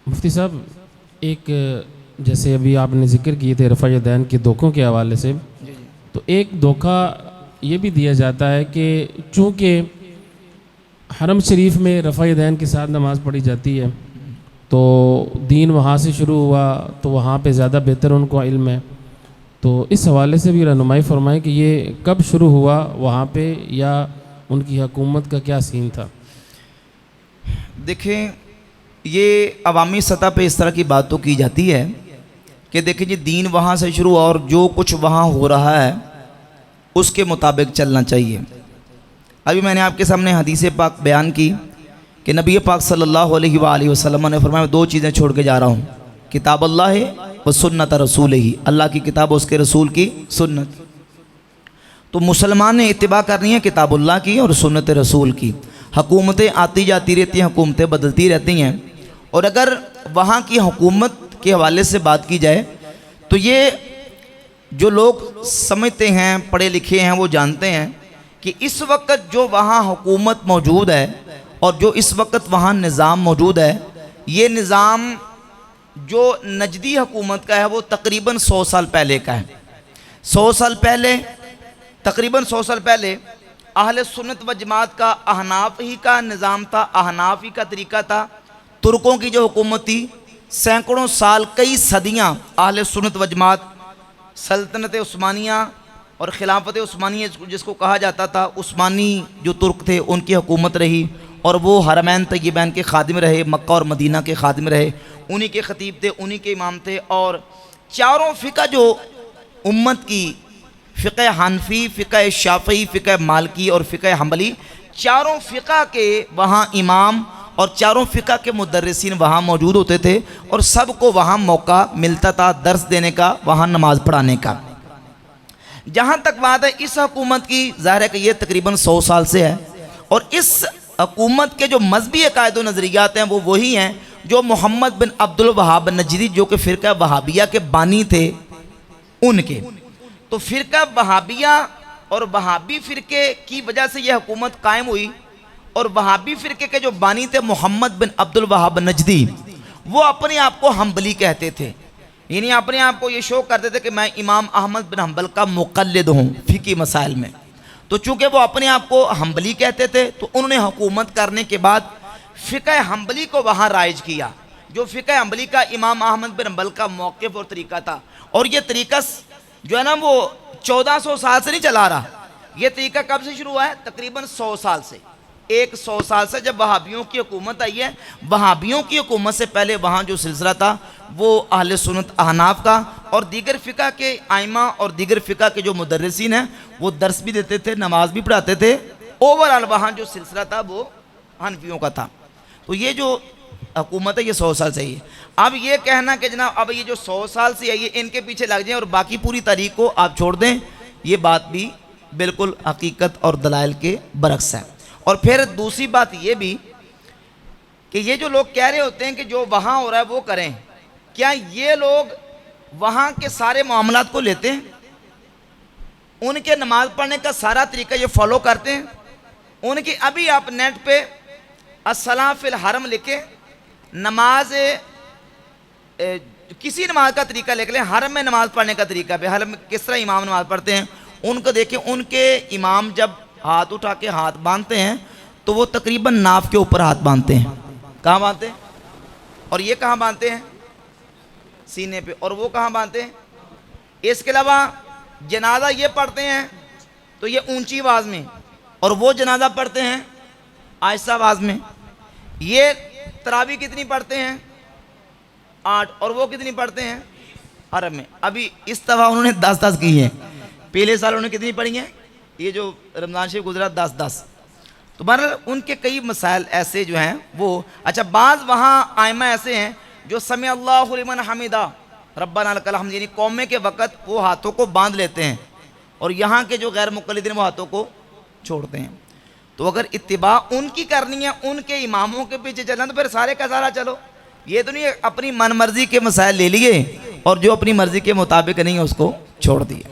مفتی صاحب، ایک جیسے ابھی آپ نے ذکر کیے تھے رفع یدین کے دھوکوں کے حوالے سے، تو ایک دھوکہ یہ بھی دیا جاتا ہے کہ چونکہ حرم شریف میں رفع یدین کے ساتھ نماز پڑھی جاتی ہے تو دین وہاں سے شروع ہوا تو وہاں پہ زیادہ بہتر ان کو علم ہے، تو اس حوالے سے بھی رہنمائی فرمائیں کہ یہ کب شروع ہوا وہاں پہ، یا ان کی حکومت کا کیا سین تھا؟ دیکھیں، یہ عوامی سطح پہ اس طرح کی بات تو کی جاتی ہے کہ دیکھیں جی دین وہاں سے شروع ہوا اور جو کچھ وہاں ہو رہا ہے اس کے مطابق چلنا چاہیے۔ ابھی میں نے آپ کے سامنے حدیث پاک بیان کی کہ نبی پاک صلی اللہ علیہ وآلہ وسلم نے فرمایا میں دو چیزیں چھوڑ کے جا رہا ہوں، کتاب اللہ و سنت رسول ہی، اللہ کی کتاب اور اس کے رسول کی سنت۔ تو مسلمان نے اتباع کرنی ہے کتاب اللہ کی اور سنت رسول کی۔ حکومتیں آتی جاتی رہتی ہیں، حکومتیں بدلتی رہتی ہیں، اور اگر وہاں کی حکومت کے حوالے سے بات کی جائے تو یہ جو لوگ سمجھتے ہیں، پڑھے لکھے ہیں، وہ جانتے ہیں کہ اس وقت جو وہاں حکومت موجود ہے اور جو اس وقت وہاں نظام موجود ہے، یہ نظام جو نجدی حکومت کا ہے وہ تقریباً 100 سال پہلے کا ہے۔ 100 سال پہلے، تقریباً 100 سال پہلے اہل سنت و جماعت کا احناف ہی کا نظام تھا، احناف ہی کا طریقہ تھا۔ ترکوں کی جو حکومت تھی، سینکڑوں سال، کئی صدیاں اہل سنت و جماعت، سلطنت عثمانیہ اور خلافت عثمانیہ جس کو کہا جاتا تھا، عثمانی جو ترک تھے ان کی حکومت رہی، اور وہ حرمین طیبین کے خادم رہے، مکہ اور مدینہ کے خادم رہے، انہی کے خطیب تھے، انہی کے امام تھے۔ اور چاروں فقہ جو امت کی، فقہ حنفی، فقہ شافعی، فقہ مالکی اور فقہ حنبلی، چاروں فقہ کے وہاں امام اور چاروں فقہ کے مدرسین وہاں موجود ہوتے تھے، اور سب کو وہاں موقع ملتا تھا درس دینے کا، وہاں نماز پڑھانے کا۔ جہاں تک بات ہے اس حکومت کی، ظاہر ہے کہ یہ تقریباً 100 سال سے ہے، اور اس حکومت کے جو مذہبی عقائد و نظریات ہیں وہ وہی ہیں جو محمد بن عبد الوہاب نجدی، جو کہ فرقہ وہابیہ کے بانی تھے، ان کے۔ تو فرقہ وہابیہ اور وہابی فرقے کی وجہ سے یہ حکومت قائم ہوئی، اور وہابی فرقے کے جو بانی تھے محمد بن عبد الوہاب نجدی، وہ اپنے آپ کو حنبلی کہتے تھے، یعنی اپنے آپ کو یہ شو کرتے تھے کہ میں امام احمد بن حنبل کا مقلد ہوں فقہی مسائل میں۔ تو چونکہ وہ اپنے آپ کو حنبلی کہتے تھے تو انہوں نے حکومت کرنے کے بعد فقہ حنبلی کو وہاں رائج کیا، جو فقہ حنبلی کا امام احمد بن حنبل کا موقف اور طریقہ تھا۔ اور یہ طریقہ جو ہے نا وہ 1400 سال سے نہیں چلا رہا، یہ طریقہ کب سے شروع ہوا ہے؟ تقریباً 100 سال سے، 100 سال سے جب وہابیوں کی حکومت آئی ہے۔ وہابیوں کی حکومت سے پہلے وہاں جو سلسلہ تھا وہ اہل سنت احناف کا، اور دیگر فقہ کے ائمہ اور دیگر فقہ کے جو مدرسین ہیں وہ درس بھی دیتے تھے، نماز بھی پڑھاتے تھے۔ اوورآل وہاں جو سلسلہ تھا وہ حنفیوں کا تھا۔ تو یہ جو حکومت ہے یہ 100 سال سے ہی ہے۔ اب یہ کہنا کہ جناب اب یہ جو 100 سال سے ہے یہ ان کے پیچھے لگ جائیں اور باقی پوری تاریخ کو آپ چھوڑ دیں، یہ بات بھی بالکل حقیقت اور دلائل کے برعکس ہے۔ اور پھر دوسری بات یہ بھی کہ یہ جو لوگ کہہ رہے ہوتے ہیں کہ جو وہاں ہو رہا ہے وہ کریں، کیا یہ لوگ وہاں کے سارے معاملات کو لیتے ہیں؟ ان کے نماز پڑھنے کا سارا طریقہ یہ فالو کرتے ہیں؟ ان کی ابھی آپ نیٹ پہ الصلاۃ فی الحرم لکھیں، نماز کسی نماز کا طریقہ لکھ لیں، حرم میں نماز پڑھنے کا طریقہ پہ، حرم میں کس طرح امام نماز پڑھتے ہیں ان کو دیکھیں۔ ان کے امام جب ہاتھ اٹھا کے ہاتھ باندھتے ہیں تو وہ تقریباً ناف کے اوپر ہاتھ باندھتے ہیں۔ کہاں باندھتے ہیں؟ اور یہ کہاں باندھتے ہیں؟ سینے پہ۔ اور وہ کہاں باندھتے ہیں؟ اس کے علاوہ جنازہ یہ پڑھتے ہیں تو یہ اونچی آواز میں، اور وہ جنازہ پڑھتے ہیں آہستہ آواز میں۔ یہ تراویح کتنی پڑھتے ہیں؟ 8۔ اور وہ کتنی پڑھتے ہیں؟ حرم میں۔ ابھی اس دفعہ انہوں نے 10 کی ہیں، پہلے سال انہوں نے کتنی پڑھی ہیں؟ یہ جو رمضان شریف گزرا 10۔ تو بہرحال ان کے کئی مسائل ایسے جو ہیں وہ اچھا، بعض وہاں ائمہ ایسے ہیں جو سمع اللہ لمن حمدہ ربنا لک الحمد، یعنی قومے کے وقت وہ ہاتھوں کو باندھ لیتے ہیں، اور یہاں کے جو غیر مقلدین وہ ہاتھوں کو چھوڑتے ہیں۔ تو اگر اتباع ان کی کرنی ہے، ان کے اماموں کے پیچھے چلنا، تو پھر سارے کا سارا چلو، یہ تو نہیں اپنی من مرضی کے مسائل لے لیے اور جو اپنی مرضی کے مطابق نہیں ہے اس کو چھوڑ دیا۔